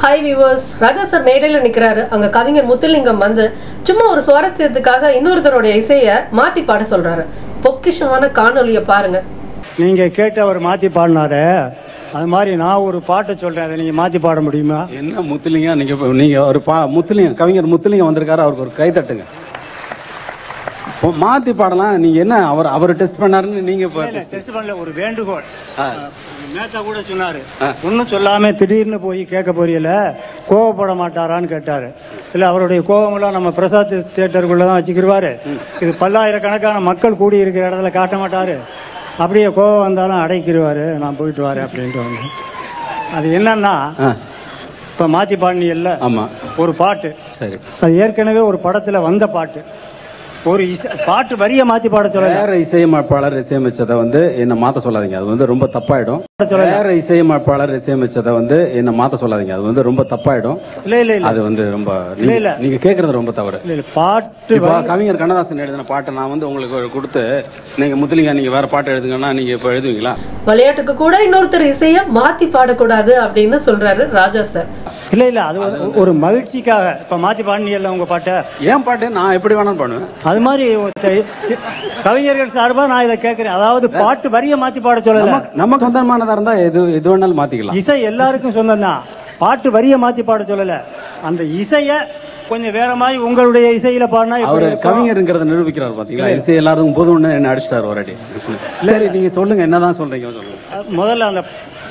Hi viewers, ராஜா sir மேடையில் நிற்கிறாரு. அங்கே கவிஞர் முத்துலிங்கம் வந்து சும்மா ஒரு சுவாரஸ்யத்துக்காக இன்னொருத்தருடைய இசையை மாற்றி பாட சொல்கிறாரு. பொக்கிஷமான காணொலியை பாருங்க. நீங்கள் கேட்டு அவர் மாற்றி பாடினாரு, அது மாதிரி நான் ஒரு பாட்டை சொல்கிறேன், அதை நீங்கள் மாற்றி பாட முடியுமா? என்ன முத்துலிங்கம், நீங்கள் ஒரு முத்துலிங்கம் கவிஞர் முத்துலிங்கம் வந்திருக்காரு, அவருக்கு ஒரு கை தட்டுங்க. மாற்றி பாடலாம். நீங்கள் என்ன அவர் டெஸ்ட் பண்ணாருன்னு நீங்கள் டெஸ்ட் பண்ணல, ஒரு வேண்டுகோள். நேத்தா கூட சொன்னாரு, ஒன்னும் சொல்லாம திடீர்னு போய் கேட்க போறீல, கோவப்பட மாட்டாரான்னு கேட்டாரு. இல்ல, அவருடைய கோபமெல்லாம் நம்ம பிரசாத் தியேட்டருக்குள்ளதான் வச்சுக்கிருவாரு. இது பல்லாயிரக்கணக்கான மக்கள் கூடி இருக்கிற இடத்துல காட்ட மாட்டாரு. அப்படியே கோபம் வந்தாலும் அடைக்கிடுவாரு. நான் போயிட்டு வரேன் அப்படின்ட்டு வந்தேன். அது என்னன்னா, இப்ப மாத்தி பாடினியல்ல, ஆமா, ஒரு பாட்டு. சரி, அது ஏற்கனவே ஒரு படத்துல வந்த பாட்டு. ஒரு பாட்டு வரிய மாத்தி பாட சொல்ல, வேற இசையமைப்பாளர் இசையமைச்சதை வந்து என்ன மாத்த சொல்லாதீங்க, அது வந்து ரொம்ப தப்பாயிடும். வேற இசையமைப்பாளர் இசையமைச்சதை வந்து என்ன மாத்த சொல்லாதீங்க, அது வந்து ரொம்ப தப்பாயிடும். இல்ல இல்ல, அது வந்து ரொம்ப நீங்க கேக்குறது ரொம்ப தவறு. பாட்டு கவிஞர் கண்ணதாசன் எழுதின பாட்டை நான் வந்து உங்களுக்கு கொடுத்து, நீங்க முத்துலிங்க நீங்க வேற பாட்டு எழுதுங்கன்னா நீங்க இப்ப எழுதுவீங்களா? விளையாட்டுக்கு கூட இன்னொருத்தர் இசைய மாத்தி பாடக்கூடாது அப்படின்னு சொல்றாரு ராஜா சார். இல்ல இல்ல, அது ஒரு மகிழ்ச்சிக்காக இப்ப மாத்தி பாடினியல்ல உங்க பாட்டை. ஏன் பாட்டு நான் எப்படி வேணாலும் பண்ணுவேன். அது மாதிரி கவிஞர்கள் சார்பா நான் இதை கேட்கிறேன். அதாவது பாட்டு வரிய மாத்தி பாட சொல்லல, நமக்கு சொந்தமானதா இருந்தா எது வேணாலும் மாத்திக்கலாம். இசை எல்லாருக்கும் சொந்தம் தான். பாட்டு வரிய மாத்தி பாட சொல்லல, அந்த இசைய கொஞ்சம் வேற மாதிரி உங்களுடைய இசையில பாடினா அவரு கவிஞருங்கிறத நிரூபிக்கிறார். பாத்தீங்களா, இசை எல்லாருக்கும் பொதுன்னு என்ன அடிச்சிட்டாரு ஒரு அடி. சரி, நீங்க சொல்லுங்க, என்னதான் சொல்றீங்க சொல்லுங்க. முதல்ல அந்த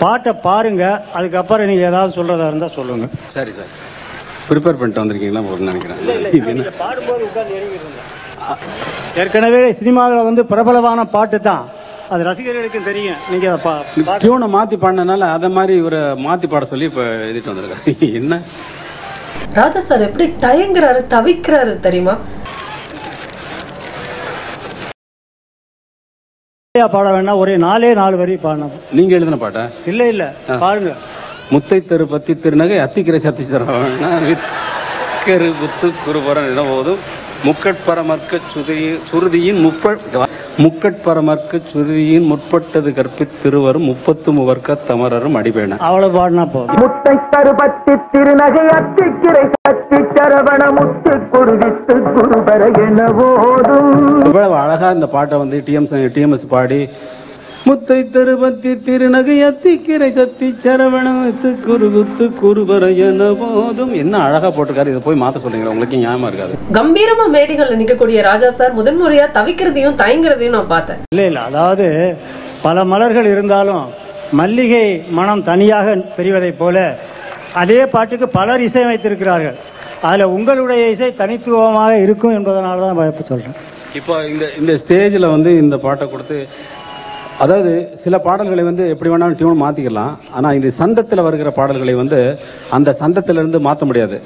பாட்டை பாருங்க, அதுக்கப்புறம் நீங்க ஏதாவது சொல்றதா இருந்தா சொல்லுங்க. சரி சார், ப்ரிப்பேர் பண்ணிட்டு வந்திருக்கீங்களா நினைக்கிறேன். பாடும்போது உட்கார்ந்து ஏற்கனவே சினிமாவில் வந்து பிரபலமான பாட்டு தான், அது ரசிகர்களுக்கு தெரியும். நீங்க டியூனை மாத்தி பாடினால அதை மாதிரி இவரை மாத்தி பாட சொல்லி இப்ப எழுதிட்டு வந்திருக்காரு. என்ன ராஜா சார் எப்படி தயங்குறாரு, தவிக்கிறாரு தெரியுமா? பாட வேணா, ஒரே 4 வரி பாடணும். நீங்க எழுதின பாட்டா? இல்ல இல்ல, பாருங்க. முத்தை தெரு பத்தி திருநகை அத்திக்கிரை சத்தி தர புத்து குருபுரம் இடம்போதும் முக்கட்பரமர்க்க சுருதியின் சுருதியின் முற்பட்டது கற்பித்திருவரும் 33 தமரரும் அடிபேன. அவ்வளவு பாடினா போதும். முத்தை தருபத்தி திருநகை அத்திக்கிரை சத்தி சரவண முத்து குருவித்து குருபர என போதும். இவ்வளவு அழகா இந்த பாட்டை வந்து டிஎம்எஸ் பாடி, முத்தை தருபத்தி திருநகை அத்திக்கிரை சத்தி சரவணத்து குருகுத்து குருபர என போதும். என்ன அழகா போட்டிருக்காரு. இதை போய் மாத்த சொல்றீங்க, உங்களுக்கு ஞாபகம் இருக்காது. கம்பீரமா மேடைகள்ல நிக்கக்கூடிய ராஜா சார் முதன்முறையா தவிக்கிறதையும் தயங்குறதையும் நான் பார்த்தேன். இல்ல இல்ல, அதாவது பல மலர்கள் இருந்தாலும் மல்லிகை மனம் தனியாக பெறுவதை போல அதே பாட்டுக்கு பலர் இசையமைத்திருக்கிறார்கள். அதுல உங்களுடைய இசை தனித்துவமாக இருக்கும் என்பதனால தான் சொல்றேன். இப்போ இந்த ஸ்டேஜில் வந்து இந்த பாட்டை கொடுத்து, அதாவது சில பாடல்களை வந்து எப்படி வேணாலும் டியூன் மாத்திக்கலாம். ஆனா இந்த சந்தத்தில் வருகிற பாடல்களை வந்து அந்த சந்தத்திலிருந்து மாற்ற முடியாது.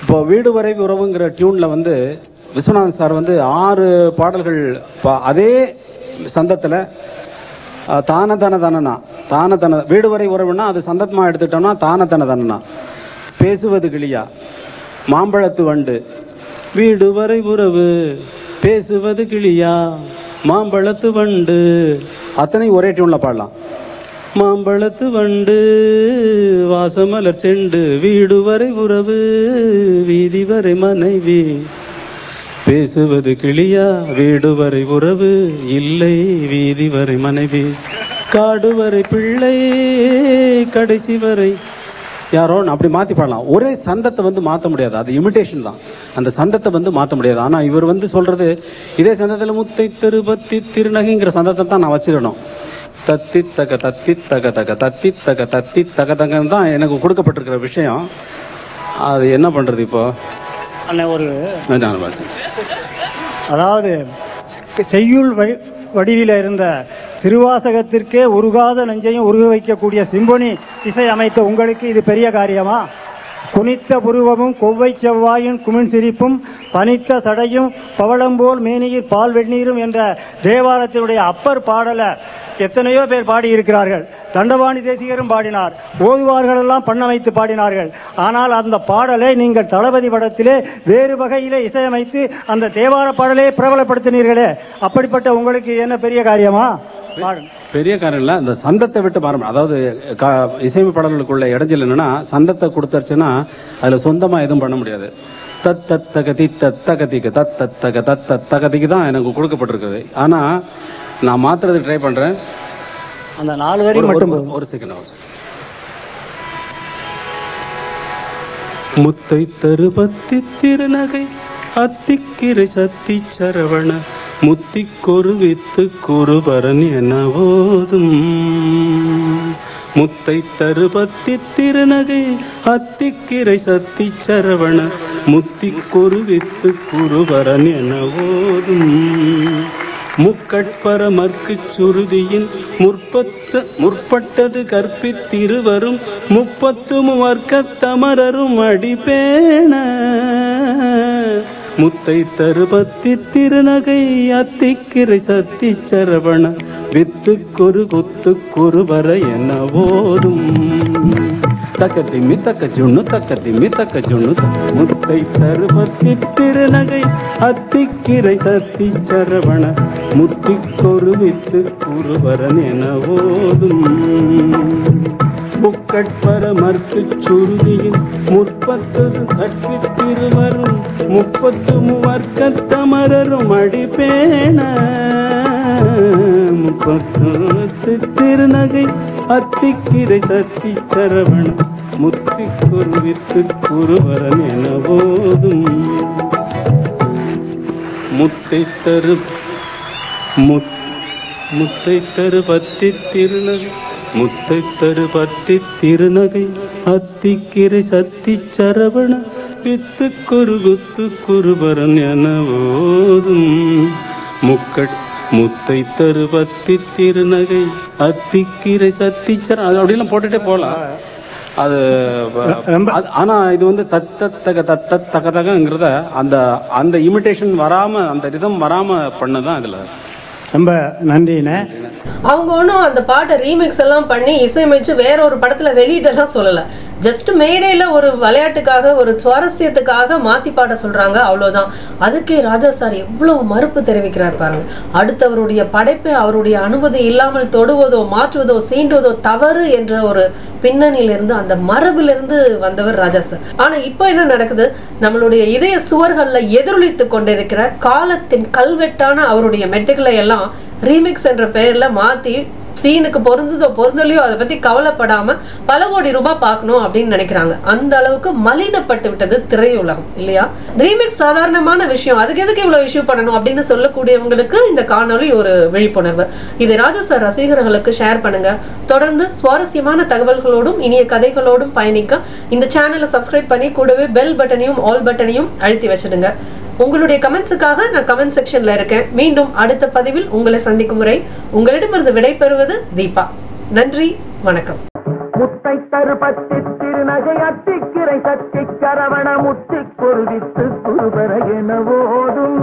இப்போ வீடு வரை உறவுங்கிற டியூன்ல வந்து விஸ்வநாதன் சார் வந்து 6 பாடல்கள் அதே சந்தத்தில் தான தன தனனா தான தன வீடு வரை உறவுன்னா அது சந்தத்மா எடுத்துட்டோம்னா தான தன தனனா, பேசுவது கிளியா, மாம்பழத்து வண்டு, வீடு வரை உறவு, பேசுவது கிளியா, மாம்பழத்து வண்டு, அத்தனை ஒரே டியூன்ல பாடலாம். மாம்பழத்து வண்டு வாசமலர் செண்டு, வீடு வரை உறவு, வீதி வரை மனைவி, பேசுவது கிளியா, வீடு வரை உறவு இல்லை, வீதி வரை மனைவி, காடு வரை பிள்ளை, கடைசி வரை யாரோ அப்படி மாத்தி பாடலாம். ஒரே சந்தத்தை வந்து மாற்ற முடியாது, அது இமிடேஷன் தான். அந்த சந்தத்தை வந்து மாற்ற முடியாது. ஆனா இவர் வந்து சொல்றது இதே சந்தத்துல முத்தை திருபத்தி திருநகைங்கிற சந்தத்தை தான் நான் வச்சுக்கணும். தத்தி தக தத்தி தக தக தத்தி தக தத்தி தக தகன்னு தான் எனக்கு கொடுக்கப்பட்டிருக்கிற விஷயம். அது என்ன பண்றது இப்போ? ஒரு அதாவது செய்யுள் வடிவில இருந்த திருவாசகத்திற்கே உருகாத நெஞ்சையும் உருக வைக்கக்கூடிய சிம்பொனி இசை அமைத்த உங்களுக்கு இது பெரிய காரியமா? குனித்த புருவமும் கொவ்வை செவ்வாயின் குமிழ் சிரிப்பும் பனித்த சடையும் பவளம்போல் மேனியில் பால் வெந்நீரும் என்ற தேவாரத்தினுடைய அப்பர் பாடலை எத்தனையோ பேர் பாடி இருக்கிறார்கள். தண்டபாணி தேசிகரும் பாடினார், ஓதுவார்கள் எல்லாம் பண்ண வைத்து பாடினார்கள். ஆனால் அந்த பாடலை நீங்கள் தளபதி படத்திலே வேறு வகையிலே இசையமைத்து அந்த தேவார பாடலை பிரபலப்படுத்தினீர்களே, அப்படிப்பட்ட உங்களுக்கு என்ன பெரிய காரியமா? பெரிய காரணம் இல்ல, இந்த சந்தத்தை விட்டு மாற. அதாவது இசையமைப்பாளர்களுக்குள்ள இடைஞ்சல் என்னன்னா, சந்தத்தை கொடுத்துருச்சுன்னா அதுல சொந்தமா எதுவும் பண்ண முடியாது. தத்தகதி தத்தகதிக்கு தத்தக தத்தகதிக்கு தான் எனக்கு கொடுக்கப்பட்டிருக்குது. ஆனா நான் மாத்துறது ட்ரை பண்றேன். அந்த 4 வரி மட்டும் ஒரு செகண்ட். முத்தை தருபத்தி திருநகை அத்திக்கிரை சத்தி சரவண முத்தி கொருவித்து குருபரன் என ஓதும். முத்தை தருபத்தி திருநகை அத்திக்கிரை சத்தி சரவண முத்தி கொருவித்து குருபரன் என ஓதும். முக்கட்பர மற்கு சுருதியின் முற்பட்டது கற்பித்திருவரும் 30 தமரரும் அடிபேண. முத்தை தருபத்தி திருநகை அத்திக்கிரை சத்தி சரவண வித்து கொரு குத்து குருவர என ஓதும். தக்கத்திமி தக்க ஜுண்ணு முத்தை தருபத்தி திருநகை அத்திக்கிரை சத்தி சரவண முத்தி கொரு வித்து குருவரன் என ஓதும். முக்கட்பர மற்கு சுருதியின் முற்பட்டது கற்பித்திருவரும் 30 தமரரும் அடிபேண. 30 திருநகை அத்திக்கிரை சத்தி சரவண முத்தி கொருவித்து குருவரன் என ஓதும். முத்தை தருபத்தி திருநகை முத்தை தருபத்தி திருநகை அத்திக்கிரை சத்தி சரவண வித்து கொருகுத்து குருபரன் என ஓதும். முத்தை தருபத்தி திருநகை அத்திக்கிரை சத்தி சரண அப்படிலாம் போட்டுட்டே போகலாம். அது ஆனா இது வந்து தத்தகங்கிறத அந்த இமிடேஷன் வராம, அந்த ரிதம் வராம பண்ணதான் இதுல. ரொம்ப நன்றிண்ணே. அவங்க ஒன்றும் அந்த பாட்டை ரீமிக்ஸ் எல்லாம் பண்ணி இசையமைச்சு வேற ஒரு படத்துல வெளியிட்டெல்லாம் சொல்லல. ஜஸ்ட் மேடையில ஒரு விளையாட்டுக்காக, ஒரு சுவாரஸ்யத்துக்காக மாத்தி பாட சொல்றாங்க, அவ்வளவுதான். அதுக்கே ராஜா சார் எவ்வளவு மறுப்பு தெரிவிக்கிறார் பாருங்க. அடுத்தவருடைய படைப்பை அவருடைய அனுமதி இல்லாமல் தொடுவதோ மாற்றுவதோ சீண்டுவதோ தவறு என்ற ஒரு பின்னணியிலிருந்து, அந்த மரபிலிருந்து வந்தவர் ராஜா சார். ஆனா இப்ப என்ன நடக்குது? நம்மளுடைய இதய சுவர்கள்ல எதிரொலித்து கொண்டிருக்கிற காலத்தின் கல்வெட்டான அவருடைய மெட்டுகளை எல்லாம் ரீமிக்ஸ் என்ற பெயர்ல மாத்தி சீனுக்கு பொருந்ததோ பொருந்தலையோ அதை பத்தி கவலைப்படாம பல கோடி ரூபாய் பார்க்கணும் அப்படின்னு நினைக்கிறாங்க. அந்த அளவுக்கு மலினப்பட்டு விட்டது திரையுலகம் இல்லையா? ரீமிக்ஸ் சாதாரணமான விஷயம், அதுக்கு எதுக்கு இவ்வளவு இஷ்யூ பண்ணணும் அப்படின்னு சொல்லக்கூடியவங்களுக்கு இந்த காணொலி ஒரு விழிப்புணர்வு. இது ராஜா சார் ரசிகர்களுக்கு ஷேர் பண்ணுங்க. தொடர்ந்து சுவாரஸ்யமான தகவல்களோடும் இனிய கதைகளோடும் பயணிக்க இந்த சேனலை சப்ஸ்கிரைப் பண்ணி கூடவே பெல் பட்டனையும் ஆல் பட்டனையும் அழுத்தி வச்சிடுங்க. உங்களுடைய கமெண்ட்ஸுக்காக நான் கமெண்ட் செக்ஷன்ல இருக்கேன். மீண்டும் அடுத்த பதிவில் உங்களை சந்திக்கும் முறை உங்களிடமிருந்து விடைபெறுவது தீபா. நன்றி, வணக்கம். முத்தை தருபத்தி திருநகை அத்திக்கிரை சத்தி சரவண முத்தி கொருவித்து குருபர என ஓதும்.